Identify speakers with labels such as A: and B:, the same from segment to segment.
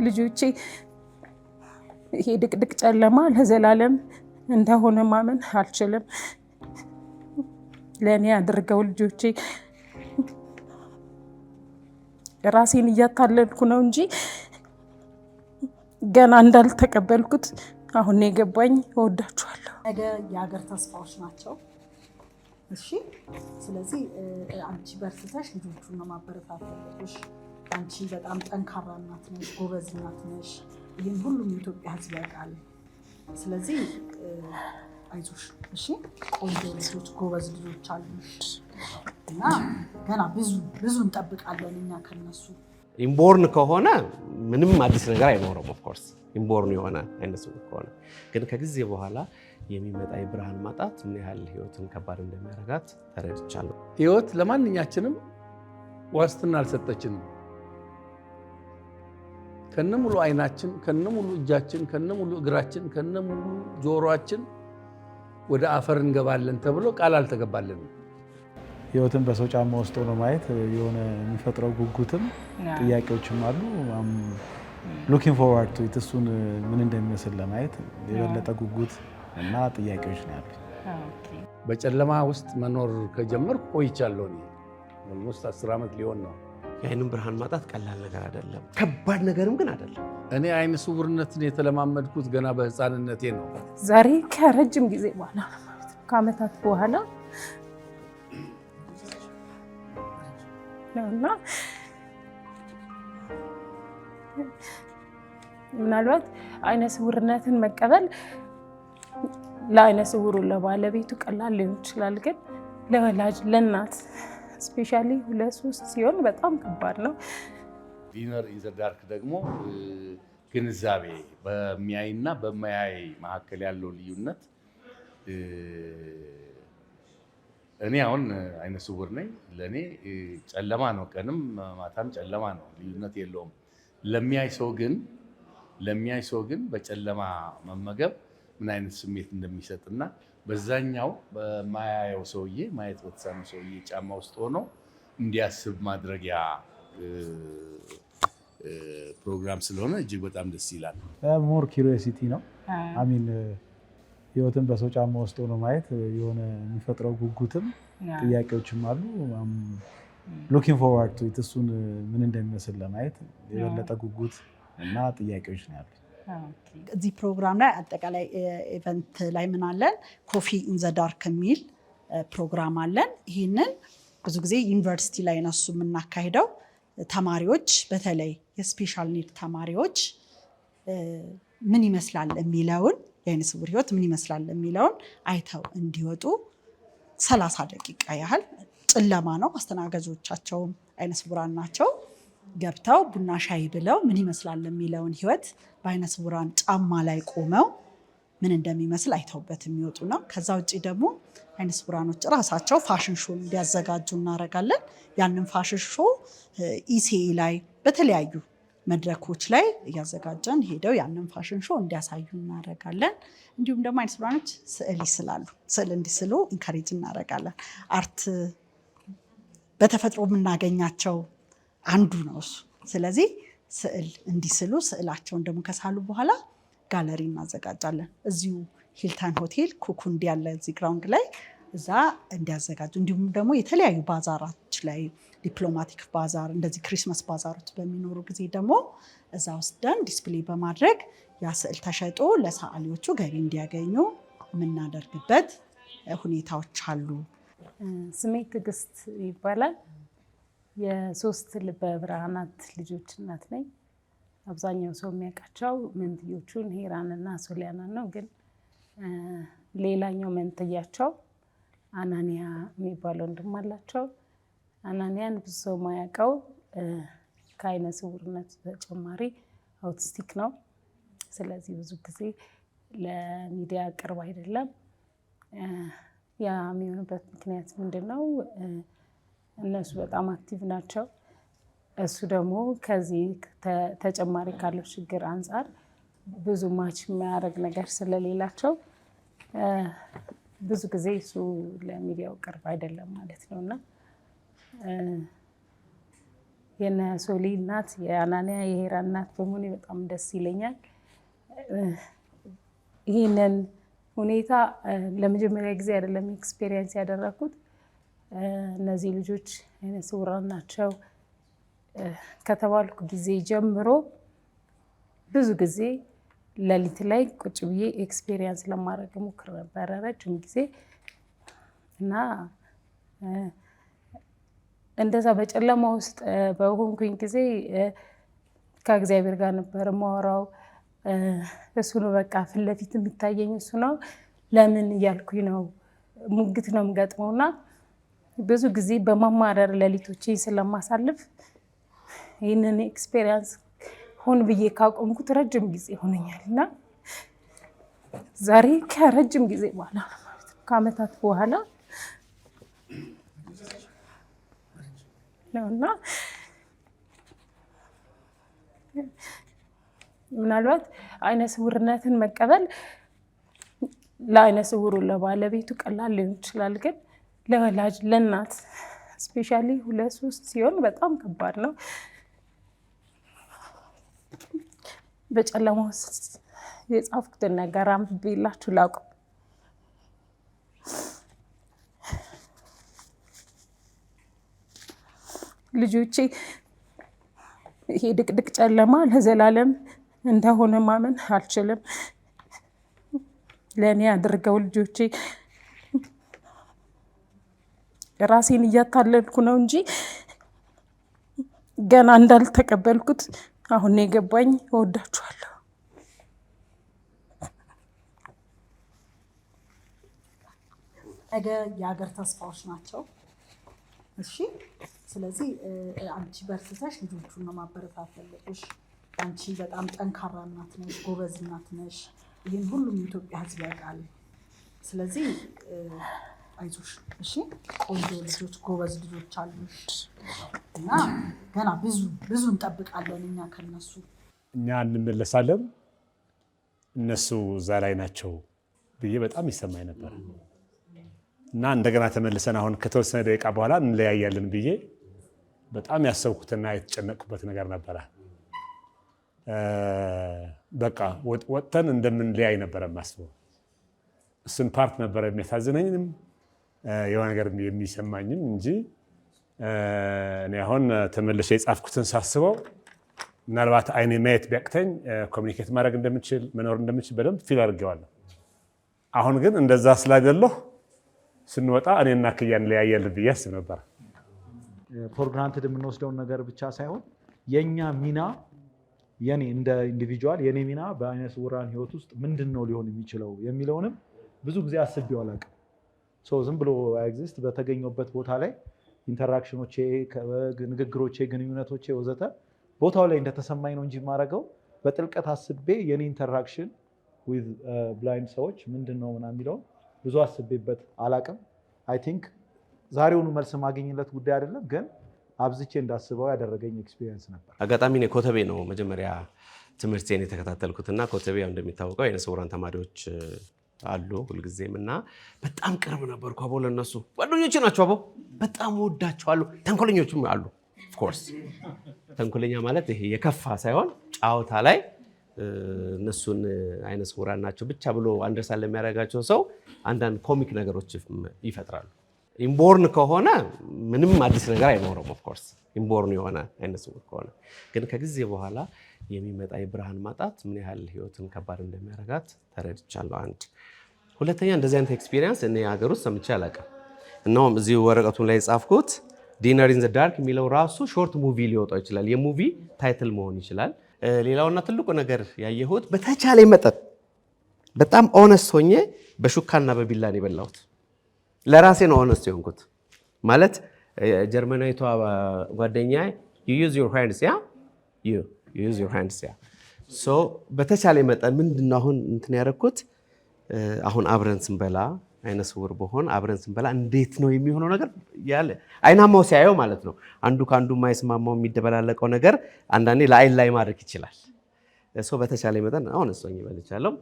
A: ልጆቼ ይሄ ድቅድቅ ጨለማ ለዘላለም እንደሆነ ማመን አልችልም። ለእኔ አድርገው ልጆቼ ራሴን እያታለልኩ ነው እንጂ ገና እንዳልተቀበልኩት አሁን ነው የገባኝ። እወዳችኋለሁ።
B: ነገ የሀገር ተስፋዎች ናቸው። እሺ፣ ስለዚህ አንቺ በርትተሽ ልጆቹን ነው ማበረታታት ያለብሽ። አንቺ በጣም ጠንካራ እናት ነሽ፣ ጎበዝ እናት ነሽ። ይህን ሁሉም የኢትዮጵያ ሕዝብ ያውቃል። ስለዚህ አይዞሽ፣ እሺ። ቆንጆ ልጆች፣ ጎበዝ ልጆች አሉሽ እና ገና ብዙ እንጠብቃለን እኛ ከነሱ።
C: ኢምቦርን ከሆነ ምንም አዲስ ነገር አይኖርም። ኦፍ ኮርስ ኢምቦርን የሆነ አይነት ሰው ከሆነ ግን ከጊዜ በኋላ የሚመጣ የብርሃን ማጣት ምን ያህል ህይወትን ከባድ እንደሚያደርጋት ተረድቻለሁ።
D: ህይወት ለማንኛችንም ዋስትና አልሰጠችንም። ከነሙሉ አይናችን፣ ከነሙሉ እጃችን፣ ከነሙሉ እግራችን፣ ከነሙሉ ጆሮአችን ወደ አፈር እንገባለን ተብሎ ቃል አልተገባልንም።
E: ህይወትን በሰው ጫማ ውስጥ ሆኖ ማየት የሆነ የሚፈጥረው ጉጉትም ጥያቄዎችም አሉ። ሉኪንግ ፎርዋርድ ቱ ኢት እሱን ምን እንደሚመስል ለማየት የበለጠ ጉጉት እና ጥያቄዎች ነው ያሉት።
D: በጨለማ ውስጥ መኖር ከጀመርኩ ቆይቻለሁ። ኦልሞስት 10 ዓመት ሊሆን ነው።
C: የዓይንን ብርሃን ማጣት ቀላል ነገር አይደለም፣ ከባድ ነገርም ግን አይደለም።
D: እኔ አይነ ስውርነትን የተለማመድኩት ገና በህፃንነቴ ነው።
A: ዛሬ ከረጅም ጊዜ በኋላ ነው ማለት ነው፣ ከዓመታት በኋላ ነውና ምናልባት አይነ ስውርነትን መቀበል ለአይነ ስውሩ ለባለቤቱ ቀላል ሊሆን ይችላል፣ ግን ለወላጅ ለእናት ስፔሻሊ 2-3 ሲሆን በጣም ከባድ ነው።
D: ኢነር ኢን ዘ ዳርክ ደግሞ ግንዛቤ በሚያይና በማያይ መካከል ያለው ልዩነት። እኔ አሁን አይነ ስውር ነኝ። ለእኔ ጨለማ ነው፣ ቀንም ማታም ጨለማ ነው፣ ልዩነት የለውም። ለሚያይ ሰው ግን በጨለማ መመገብ ምን አይነት ስሜት እንደሚሰጥና በዛኛው በማያየው ሰውዬ ማየት በተሳነው ሰውዬ ጫማ ውስጥ ሆኖ እንዲያስብ ማድረጊያ ፕሮግራም ስለሆነ እጅግ በጣም ደስ ይላል።
E: ሞር ኪሪዮሲቲ ነው። አሚን ህይወትን በሰው ጫማ ውስጥ ሆኖ ማየት የሆነ የሚፈጥረው ጉጉትም ጥያቄዎችም አሉ። ሉኪንግ ፎርዋርድ ቱ ኢት እሱን ምን እንደሚመስል ለማየት የበለጠ ጉጉት እና ጥያቄዎች ነው ያሉት።
B: እዚህ ፕሮግራም ላይ አጠቃላይ ኢቨንት ላይ ምን አለን? ኮፊ ኢን ዘ ዳርክ የሚል ፕሮግራም አለን። ይህንን ብዙ ጊዜ ዩኒቨርሲቲ ላይ ነው የምናካሂደው። ተማሪዎች በተለይ የስፔሻል ኒድ ተማሪዎች ምን ይመስላል የሚለውን የአይነ ስውር ህይወት ምን ይመስላል የሚለውን አይተው እንዲወጡ 30 ደቂቃ ያህል ጨለማ ነው። አስተናጋጆቻቸውም አይነ ስውራን ናቸው። ገብተው ቡና ሻይ ብለው ምን ይመስላል የሚለውን ህይወት በአይነ ስውራን ጫማ ላይ ቆመው ምን እንደሚመስል አይተውበት የሚወጡ ነው። ከዛ ውጭ ደግሞ አይነ ስውራኖች ራሳቸው ፋሽን ሾው እንዲያዘጋጁ እናደርጋለን። ያንን ፋሽን ሾው ኢሲኤ ላይ በተለያዩ መድረኮች ላይ እያዘጋጀን ሄደው ያንን ፋሽን ሾው እንዲያሳዩ እናደርጋለን። እንዲሁም ደግሞ አይነ ስውራኖች ስዕል ይስላሉ። ስዕል እንዲስሉ ኢንካሬጅ እናደርጋለን። አርት በተፈጥሮ የምናገኛቸው አንዱ ነው እሱ። ስለዚህ ስዕል እንዲስሉ ስዕላቸውን ደግሞ ከሳሉ በኋላ ጋለሪ እናዘጋጃለን። እዚሁ ሂልተን ሆቴል ኩኩንዲ ያለ እዚህ ግራውንድ ላይ እዛ እንዲያዘጋጁ፣ እንዲሁም ደግሞ የተለያዩ ባዛራች ላይ ዲፕሎማቲክ ባዛር፣ እንደዚህ ክሪስመስ ባዛሮች በሚኖሩ ጊዜ ደግሞ እዛ ወስደን ዲስፕሌይ በማድረግ ያ ስዕል ተሸጦ ለሰዓሊዎቹ ገቢ እንዲያገኙ የምናደርግበት ሁኔታዎች አሉ።
A: ስሜ ትዕግስት ይባላል። የ3 ልበ ብርሃናት ልጆች እናት ነኝ። አብዛኛው ሰው የሚያውቃቸው መንትዮቹን ሄራንና ሶሊያናን ነው። ግን ሌላኛው መንትያቸው አናንያ የሚባለው ወንድም አላቸው። አናንያን ብዙ ሰው ማያውቀው ከአይነ ስውርነት በተጨማሪ አውቲስቲክ ነው። ስለዚህ ብዙ ጊዜ ለሚዲያ ቅርብ አይደለም። ያ የሚሆንበት ምክንያት ምንድነው? እነሱ በጣም አክቲቭ ናቸው። እሱ ደግሞ ከዚህ ተጨማሪ ካለው ችግር አንጻር ብዙ ማች የሚያደርግ ነገር ስለሌላቸው ብዙ ጊዜ እሱ ለሚዲያው ቅርብ አይደለም ማለት ነው። እና የነ ሶሊ እናት የአናንያ የሄራ እናት በመሆኔ በጣም ደስ ይለኛል። ይህንን ሁኔታ ለመጀመሪያ ጊዜ አይደለም ኤክስፔሪየንስ ያደረኩት። እነዚህ ልጆች አይነ ስውራን ናቸው ከተባልኩ ጊዜ ጀምሮ ብዙ ጊዜ ሌሊት ላይ ቁጭ ብዬ ኤክስፔሪየንስ ለማድረግ ሞክር ነበረ ረጅም ጊዜ እና እንደዛ በጨለማ ውስጥ በሆንኩኝ ጊዜ ከእግዚአብሔር ጋር ነበር የማወራው። እሱ ነው በቃ ፊት ለፊት የሚታየኝ እሱ ነው። ለምን እያልኩኝ ነው ሙግት ነው የምገጥመውና ብዙ ጊዜ በማማረር ሌሊቶቼን ስለማሳልፍ ይህንን ኤክስፔሪየንስ ሆን ብዬ ካቆምኩት ረጅም ጊዜ ሆነኛልና ዛሬ ከረጅም ጊዜ በኋላ ማለት ነው ከዓመታት በኋላ ነውና ምናልባት አይነ ስውርነትን መቀበል ለአይነ ስውሩ ለባለቤቱ ቀላል ሊሆን ይችላል፣ ግን ለወላጅ ለእናት ስፔሻሊ 2-3 ሲሆን በጣም ከባድ ነው። በጨለማ ውስጥ የጻፍኩትን ነገር አንብቤላችሁ ላቁም። ልጆቼ ይሄ ድቅድቅ ጨለማ ለዘላለም እንደሆነ ማመን አልችልም። ለእኔ አድርገው ልጆቼ ራሴን እያታለልኩ ነው እንጂ ገና እንዳልተቀበልኩት አሁን ነው የገባኝ። እወዳችኋለሁ።
B: ነገ የሀገር ተስፋዎች ናቸው። እሺ፣ ስለዚህ አንቺ በርትተሽ ልጆቹን ነው ማበረታት ያለብሽ። አንቺ በጣም ጠንካራ እናት ነሽ፣ ጎበዝ እናት ነሽ። ይህን ሁሉም የኢትዮጵያ ሕዝብ ያውቃል። ስለዚህ አይዞሽ፣ እሺ። ቆንጆ ልጆች፣ ጎበዝ ልጆች አሉሽ እና ገና ብዙ እንጠብቃለን እኛ ከነሱ።
F: እኛ እንመለሳለን፣ እነሱ እዛ ላይ ናቸው ብዬ በጣም ይሰማኝ ነበር እና እንደገና ተመልሰን አሁን ከተወሰነ ደቂቃ በኋላ እንለያያለን ብዬ በጣም ያሰብኩትና የተጨነቅኩበት ነገር ነበረ። በቃ ወጥተን እንደምንለያይ ነበረ የማስበው። እሱን ፓርት ነበረ የሚያሳዝነኝም የሆነ ነገር የሚሰማኝም እንጂ እኔ አሁን ተመልሼ የጻፍኩትን ሳስበው ምናልባት አይኔ ማየት ቢያቅተኝ ኮሚኒኬት ማድረግ እንደምችል መኖር እንደምችል በደንብ ፊል አድርጌዋለሁ። አሁን ግን እንደዛ ስላይደለሁ ስንወጣ እኔና ክያ እንለያያለን ብዬ አስብ ነበር።
E: ፎር ግራንትድ የምንወስደውን ነገር ብቻ ሳይሆን የኛ ሚና የኔ እንደ ኢንዲቪጁዋል የኔ ሚና በአይነ ስውራን ህይወት ውስጥ ምንድን ነው ሊሆን የሚችለው የሚለውንም ብዙ ጊዜ አስቤው አላውቅም። ዝም ብሎ ኤግዚስት በተገኘበት ቦታ ላይ ኢንተራክሽኖቼ፣ ንግግሮቼ፣ ግንኙነቶቼ ወዘተ ቦታው ላይ እንደተሰማኝ ነው እንጂ የማደርገው በጥልቀት አስቤ የኔ ኢንተራክሽን ዊዝ ብላይንድ ሰዎች ምንድን ነው ምናምን የሚለውን ብዙ አስቤበት አላውቅም። አይ ቲንክ ዛሬውኑ መልስ ማግኘለት ጉዳይ አይደለም፣ ግን አብዝቼ እንዳስበው ያደረገኝ ኤክስፒሪየንስ ነበር።
C: አጋጣሚ እኔ ኮተቤ ነው መጀመሪያ ትምህርቴን የተከታተልኩትና ኮተቤ ያው እንደሚታወቀው አይነ ስውራን ተማሪዎች አሉ ሁልጊዜም እና በጣም ቅርብ ነበርኩ። አቦ ለነሱ ጓደኞቼ ናቸው። አቦ በጣም ወዳቸዋለሁ። ተንኮለኞችም አሉ። ኦፍ ኮርስ ተንኮለኛ ማለት ይሄ የከፋ ሳይሆን ጫወታ ላይ እነሱን አይነ ስውራን ናቸው ብቻ ብሎ አንደርስታንድ ለሚያደርጋቸው ሰው አንዳንድ ኮሚክ ነገሮች ይፈጥራሉ። ኢምቦርን ከሆነ ምንም አዲስ ነገር አይኖረውም። ኦፍ ኮርስ ኢምቦርን የሆነ አይነ ስውር ከሆነ ግን ከጊዜ በኋላ የሚመጣ የብርሃን ማጣት ምን ያህል ህይወትን ከባድ እንደሚያደርጋት ተረድቻለሁ። አንድ ሁለተኛ እንደዚህ አይነት ኤክስፒሪየንስ እኔ ሀገር ውስጥ ሰምቼ አላውቅም። እናም እዚሁ ወረቀቱን ላይ የጻፍኩት ዲነር ኢን ዘ ዳርክ የሚለው ራሱ ሾርት ሙቪ ሊወጣው ይችላል። የሙቪ ታይትል መሆን ይችላል። ሌላውና ትልቁ ነገር ያየሁት በተቻለ መጠን በጣም ኦነስት ሆኜ በሹካና በቢላ ነው የበላሁት። ለራሴ ነው ኦነስት የሆንኩት። ማለት ጀርመናዊቷ ጓደኛዬ you use your hands ያ you use your hands ያ ሶ በተቻለ መጠን ምንድነው አሁን እንትን ያደረኩት አሁን አብረን ስንበላ አይነ ስውር በሆን አብረን ስንበላ እንዴት ነው የሚሆነው ነገር ያለ አይናማው ሲያየው ማለት ነው አንዱ ካንዱ ማይስማማው የሚደበላለቀው ነገር አንዳንዴ ለአይን ላይ ማድረግ ይችላል። ሶ በተቻለ መጠን አሁን እሱኝ በልቻለሁ።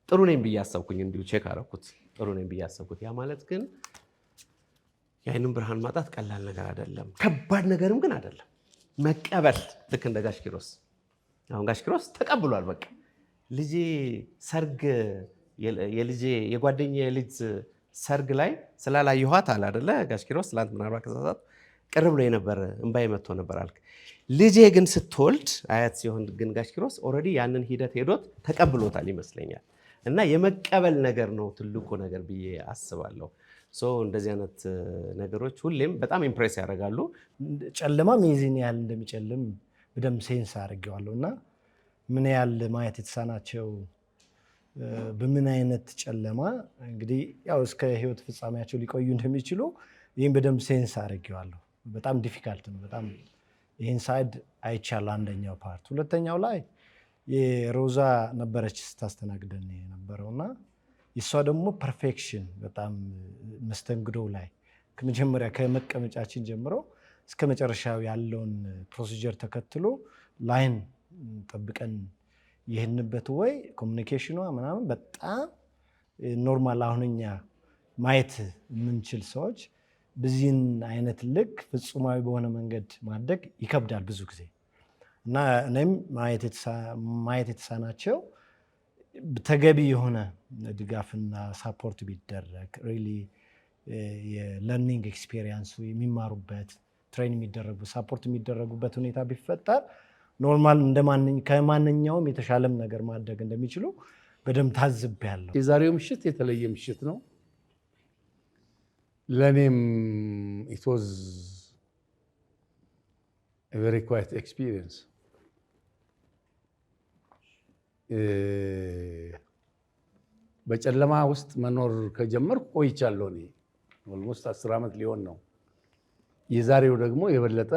C: ጥሩ ነኝ ብዬ አሰብኩኝ። እንዲሁ ቼክ አደረኩት። ጥሩ ነኝ ብዬ አሰብኩት። ያ ማለት ግን የአይንን ብርሃን ማጣት ቀላል ነገር አይደለም፣ ከባድ ነገርም ግን አይደለም። መቀበል ልክ እንደ ጋሽ ኪሮስ አሁን ጋሽ ኪሮስ ተቀብሏል። በቃ ልጄ ሰርግ የልጄ የጓደኛዬ ልጅ ሰርግ ላይ ስላላየኋት አለ አይደለ ጋሽ ኪሮስ ትላንት ምናልባት ከዛዛት ቅር ብሎ የነበረ እንባይ መጥቶ ነበር አልክ። ልጄ ግን ስትወልድ አያት ሲሆን ግን ጋሽ ኪሮስ ኦልሬዲ ያንን ሂደት ሄዶት ተቀብሎታል ይመስለኛል። እና የመቀበል ነገር ነው ትልቁ ነገር ብዬ አስባለሁ። እንደዚህ አይነት ነገሮች ሁሌም በጣም ኢምፕሬስ ያደርጋሉ።
G: ጨለማም የዚህን ያህል እንደሚጨልም በደንብ ሴንስ አድርጌዋለሁ እና ምን ያህል ማየት የተሳናቸው በምን አይነት ጨለማ እንግዲህ ያው እስከ ህይወት ፍጻሜያቸው ሊቆዩ እንደሚችሉ ይህም በደንብ ሴንስ አድርጌዋለሁ። በጣም ዲፊካልት ነው። በጣም ይህን ሳይድ አይቻለሁ አንደኛው ፓርት። ሁለተኛው ላይ የሮዛ ነበረች ስታስተናግደን የነበረውና የእሷ ደግሞ ፐርፌክሽን በጣም መስተንግዶው ላይ ከመጀመሪያ ከመቀመጫችን ጀምሮ እስከ መጨረሻው ያለውን ፕሮሲጀር ተከትሎ ላይን ጠብቀን ይህንበት ወይ ኮሚኒኬሽኗ ምናምን በጣም ኖርማል አሁንኛ ማየት የምንችል ሰዎች በዚህን አይነት ልክ ፍጹማዊ በሆነ መንገድ ማድረግ ይከብዳል ብዙ ጊዜ እና እኔም ማየት የተሳናቸው ተገቢ የሆነ ድጋፍና ሳፖርት ቢደረግ ሪሊ የለርኒንግ ኤክስፔሪየንሱ የሚማሩበት ትሬን የሚደረጉ ሳፖርት የሚደረጉበት ሁኔታ ቢፈጠር ኖርማል ከማንኛውም የተሻለም ነገር ማድረግ እንደሚችሉ በደንብ ታዝቤያለሁ።
D: የዛሬው ምሽት የተለየ ምሽት ነው። ለእኔም it was a very quiet experience. በጨለማ ውስጥ መኖር ከጀመርኩ ቆይቻለሁ። እኔ ኦልሞስት 10 ዓመት ሊሆን ነው። የዛሬው ደግሞ የበለጠ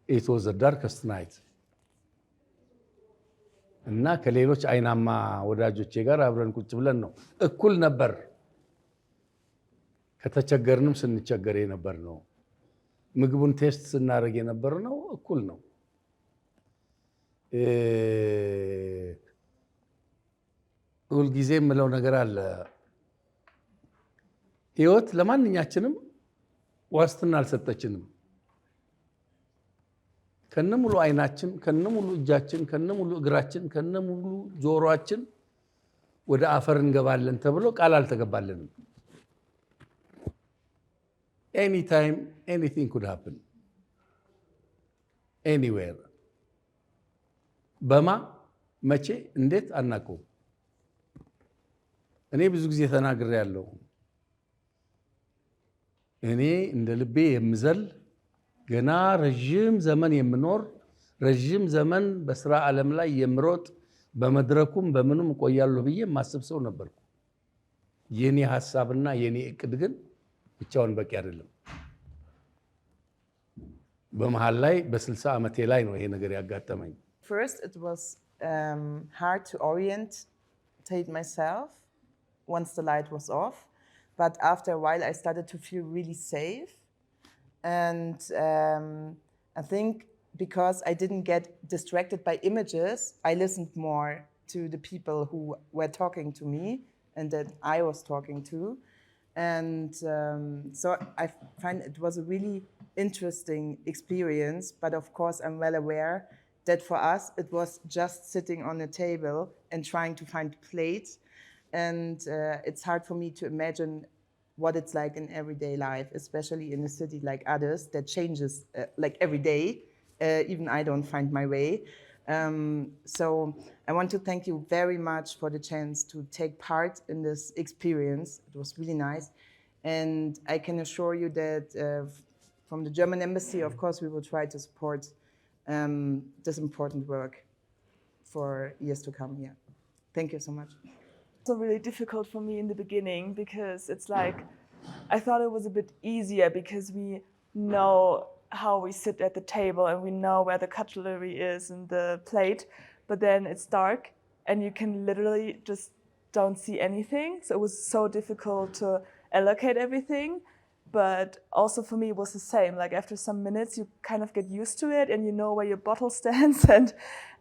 D: it was the darkest night እና ከሌሎች አይናማ ወዳጆቼ ጋር አብረን ቁጭ ብለን ነው እኩል ነበር ከተቸገርንም ስንቸገር የነበር ነው። ምግቡን ቴስት ስናደርግ የነበር ነው እኩል ነው። ሁልጊዜ የምለው ነገር አለ። ህይወት ለማንኛችንም ዋስትና አልሰጠችንም። ከነሙሉ አይናችን፣ ከነሙሉ እጃችን፣ ከነሙሉ እግራችን፣ ከነሙሉ ጆሮአችን ወደ አፈር እንገባለን ተብሎ ቃል አልተገባልንም። ኤኒታይም ኤኒቲንግ ኩድ ሃፕን ኤኒዌር። በማ መቼ እንዴት አናውቀውም። እኔ ብዙ ጊዜ ተናግሬያለሁ። እኔ እንደ ልቤ የምዘል ገና ረዥም ዘመን የምኖር ረዥም ዘመን በስራ ዓለም ላይ የምሮጥ በመድረኩም በምኑም እቆያለሁ ብዬ የማስብ ሰው ነበርኩ። የኔ ሐሳብና የኔ እቅድ ግን ብቻውን በቂ አይደለም። በመሃል ላይ በ60 ዓመቴ ላይ ነው ይሄ ነገር ያጋጠመኝ።
H: First it was hard to orientate myself once the light was off, but after a while I started to feel really safe. And I think because I didn't get distracted by images, I listened more to the people who were talking to me and that I was talking to. And so I find it was a really interesting experience, but of course I'm well aware that for us it was just sitting on a table and trying to find plates. And it's hard for me to imagine what it's like in everyday life, especially in a city like Addis that changes like every day. Even I don't find my way. So I want to thank you very much for the chance to take part in this experience. It was really nice. And I can assure you that from the German embassy, of course, we will try to support this important work for years to come. Yeah. Thank you so much.
I: So really difficult for me in the beginning because it's like I thought it was a bit easier because we know how we sit at the table and we know where the cutlery is in the plate, but then it's dark and you can literally just don't see anything. So it was so difficult to allocate everything, but also for me it was the same. Like after some minutes you kind of get used to it and you know where your bottle stands. And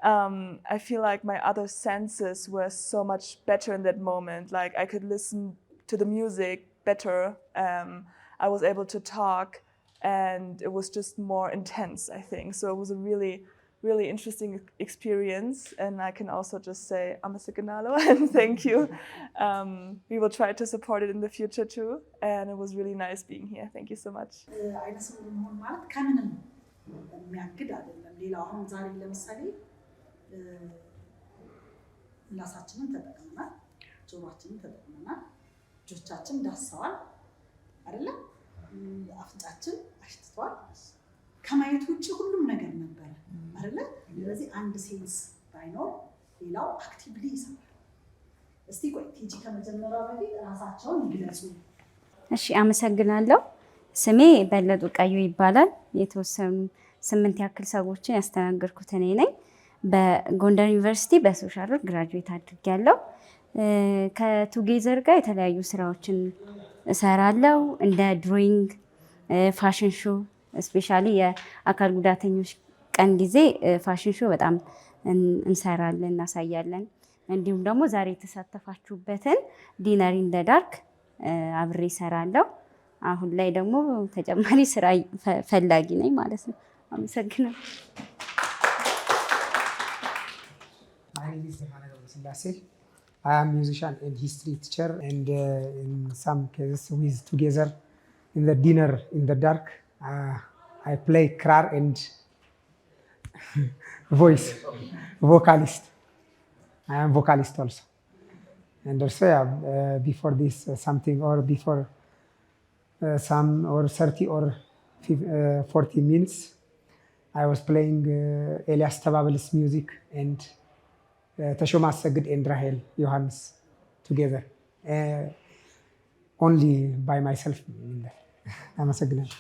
I: I feel like my other senses were so much better in that moment. Like I could listen to the music better. I was able to talk and it was just more intense, I think. So it was a really, really interesting experience, and I can also just say Amasiganalo and thank you. We will try to support it in the future too, and it was really nice being here. Thank you so much.
B: ከማየት ውጪ ሁሉም ነገር ነበር አይደለ? ስለዚህ አንድ ሴንስ ባይኖር ሌላው አክቲቭሊ ይሰራል። እስቲ ቆይ ቲጂ ከመጀመሪያው በፊት ራሳቸውን ይግለጹ።
J: እሺ፣ አመሰግናለሁ። ስሜ በለጡ ቀዩ ይባላል። የተወሰኑ 8 ያክል ሰዎችን ያስተናገድኩት እኔ ነኝ። በጎንደር ዩኒቨርሲቲ በሶሻል ወርክ ግራጁዌት አድርጌያለሁ። ከቱጌዘር ጋር የተለያዩ ስራዎችን እሰራለሁ። እንደ ድሮይንግ፣ ፋሽን ሾው ስፔሻሊ የአካል ጉዳተኞች ቀን ጊዜ ፋሽን ሾው በጣም እንሰራለን እናሳያለን። እንዲሁም ደግሞ ዛሬ የተሳተፋችሁበትን ዲነር ኢን ዘ ዳርክ አብሬ እሰራለሁ። አሁን ላይ ደግሞ ተጨማሪ ስራ ፈላጊ ነኝ ማለት ነው። አመሰግናለሁ።
K: I am musician and history teacher, and in some cases with together in the dinner in the dark. I play krar and vocalist. I am vocalist also. And also before this something or before some or 30 or 40 minutes, I was playing Elias Tababel's music and Tashoma Sagid and Rahel Johannes together. Only by myself. አመሰግናለሁ።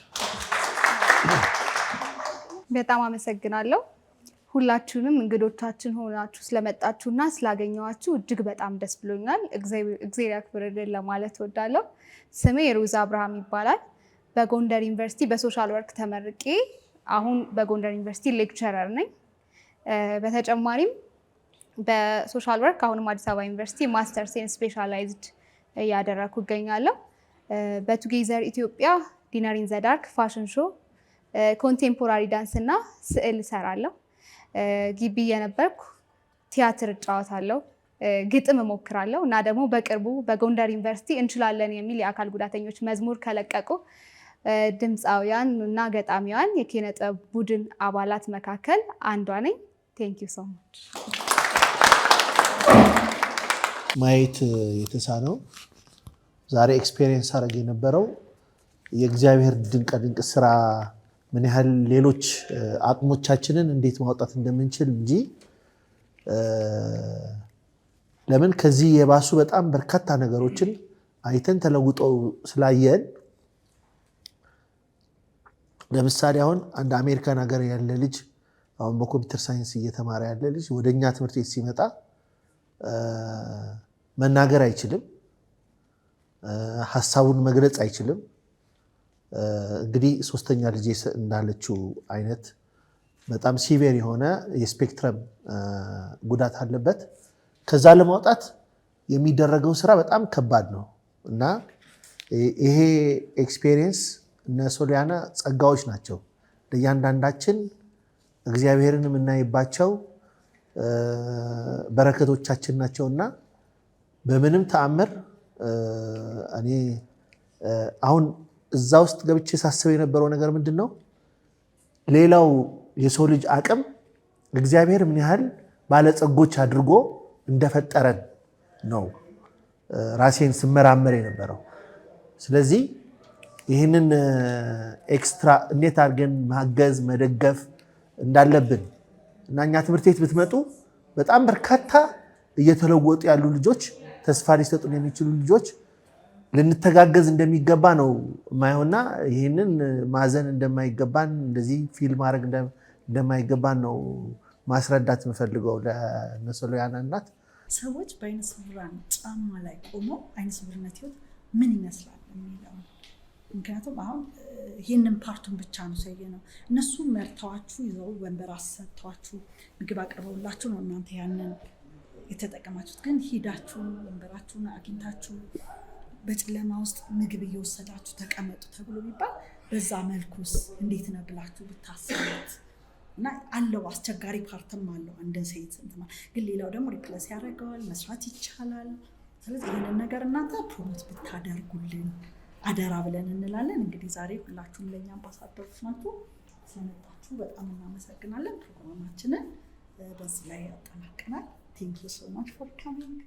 L: በጣም አመሰግናለሁ። ሁላችሁንም እንግዶቻችን ሆናችሁ ስለመጣችሁና ስላገኘዋችሁ እጅግ በጣም ደስ ብሎኛል። እግዚአብሔር ያክብርልን ለማለት እወዳለሁ። ስሜ ሮዛ አብርሃም ይባላል። በጎንደር ዩኒቨርሲቲ በሶሻል ወርክ ተመርቄ አሁን በጎንደር ዩኒቨርሲቲ ሌክቸረር ነኝ። በተጨማሪም በሶሻል ወርክ አሁንም አዲስ አበባ ዩኒቨርሲቲ ማስተርስ ኢን ስፔሻላይዝድ እያደረኩ እገኛለሁ። በቱጌዘር ኢትዮጵያ ዲነር ኢን ዘ ዳርክ ፋሽን ሾው፣ ኮንቴምፖራሪ ዳንስ እና ስዕል እሰራለሁ። ግቢ የነበርኩ ቲያትር እጫወታለሁ፣ ግጥም እሞክራለሁ እና ደግሞ በቅርቡ በጎንደር ዩኒቨርሲቲ እንችላለን የሚል የአካል ጉዳተኞች መዝሙር ከለቀቁ ድምፃውያን እና ገጣሚያን የኪነ ጥበብ ቡድን አባላት መካከል አንዷ ነኝ። ቴንክ ዩ ሶ ማች።
G: ማየት የተሳነው ዛሬ ኤክስፔሪየንስ አድርጌ የነበረው የእግዚአብሔር ድንቅ ስራ ምን ያህል ሌሎች አቅሞቻችንን እንዴት ማውጣት እንደምንችል እንጂ ለምን ከዚህ የባሱ በጣም በርካታ ነገሮችን አይተን ተለውጠው ስላየን። ለምሳሌ አሁን አንድ አሜሪካን ሀገር ያለ ልጅ አሁን በኮምፒውተር ሳይንስ እየተማረ ያለ ልጅ ወደኛ ትምህርት ቤት ሲመጣ መናገር አይችልም፣ ሐሳቡን መግለጽ አይችልም። እንግዲህ ሶስተኛ ልጅ እንዳለችው አይነት በጣም ሲቪር የሆነ የስፔክትረም ጉዳት አለበት። ከዛ ለማውጣት የሚደረገው ስራ በጣም ከባድ ነው እና ይሄ ኤክስፔሪየንስ እነ ሶሊያና ጸጋዎች ናቸው ለእያንዳንዳችን እግዚአብሔርን የምናይባቸው በረከቶቻችን ናቸውና በምንም ተአምር እኔ አሁን እዛ ውስጥ ገብቼ ሳስበው የነበረው ነገር ምንድነው ሌላው የሰው ልጅ አቅም እግዚአብሔር ምን ያህል ባለጸጎች አድርጎ እንደፈጠረን ነው ራሴን ስመራመር የነበረው። ስለዚህ ይህንን ኤክስትራ እንዴት አድርገን ማገዝ መደገፍ እንዳለብን እና እኛ ትምህርት ቤት ብትመጡ በጣም በርካታ እየተለወጡ ያሉ ልጆች ተስፋ ሊሰጡን የሚችሉ ልጆች ልንተጋገዝ እንደሚገባ ነው ማየውና ይህንን ማዘን እንደማይገባን እንደዚህ ፊል ማድረግ እንደማይገባን ነው ማስረዳት የምፈልገው ለነሶሊያና እናት።
B: ሰዎች በአይነ ስውራን ጫማ ላይ ቆመው አይነ ስውርነት ህይወት ምን ይመስላል የሚለው ምክንያቱም አሁን ይህንን ፓርቱን ብቻ ነው ሳይየነው እነሱ መርተዋችሁ ይዘው ወንበር አሰጥቷችሁ ምግብ አቅርበውላችሁ ነው እናንተ ያንን የተጠቀማችሁት። ግን ሂዳችሁ ወንበራችሁን አግኝታችሁ በጨለማ ውስጥ ምግብ እየወሰዳችሁ ተቀመጡ ተብሎ ቢባል በዛ መልኩስ እንዴት ነው ብላችሁ ብታስቡት እና አለው አስቸጋሪ ፓርትም አለው እንደ ሴት እንትና ግን ሌላው ደግሞ ሪፕሌስ ያደርገዋል መስራት ይቻላል። ስለዚህ ይህንን ነገር እናንተ ፕሮሞት ብታደርጉልን አደራ ብለን እንላለን። እንግዲህ ዛሬ ሁላችሁም ለኛ አምባሳደሮች ናችሁ። ስለመጣችሁ በጣም እናመሰግናለን። ፕሮግራማችንን በዚህ ላይ ያጠናቀናል። ቴንክ ዩ ሶ ማች ፎር ካሚንግ